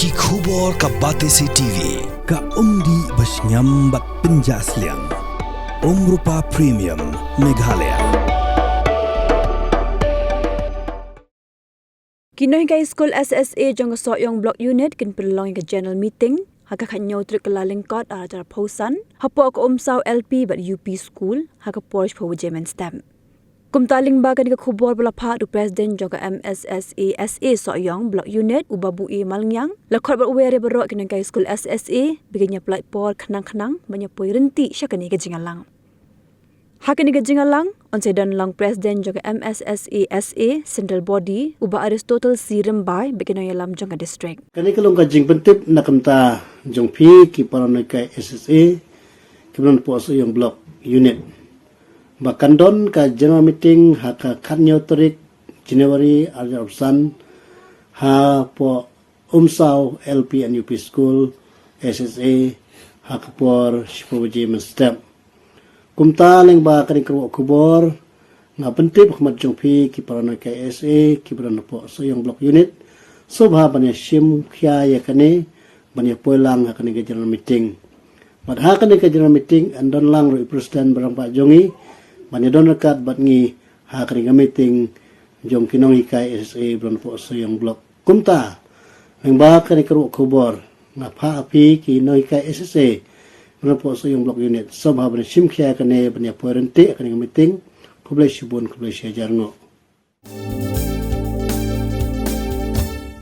Ki khubor ka Batesi TV. Ka umdi basnyambak penjaslian. Rupa Premium Meghalaya. Nonghikai School SSA jong Sohïong Block Unit kin perlong ke general meeting haka khanyo Tarik Kyllalyngkot ajar pausan hapo ko umsaw LP bat UP School haka Porsche po Jemen stamp. Kumtaling bagan ke khubor bala pha du president jong MSSA SA Sohïong Block Unit ubabu malngyang lakhot ber were bero kin Nonghikai School SSA biganya plate por khanang banya poi renti syakani ke jingalang. Hakini ke jingalang on sedan lang president jong MSSA SA central body uba Aristotle Siram by bigino yalam jong district. Kani kalong ka jing pentip nakamta jong pi ki Nonghikai SSA kibran po Sohïong Block Unit. Bakandon ka general meeting haka kanyo Tarik January arsan ha po umsaw LP and UP School SSA haka por Shipowaji Step. Kumtaling ba kani kubor nga pentip khmat jong pi ki Nonghikai SA kibran po Sohïong Block Unit sobha banya sim khya ya kani banya poilang kani ke general meeting. Madha kani ke general meeting andon lang ro president barang Pak Jongi banya don rekat bat ngi ha kani meeting jong Nonghikai SA bran po Sohïong Block kumta ng ba kani kubor nga pha api ki Nonghikai SSA bran po Sohïong Block Unit sobha banya sim khya kani banya poirente kani meeting kublai shibun kublai shajarngo.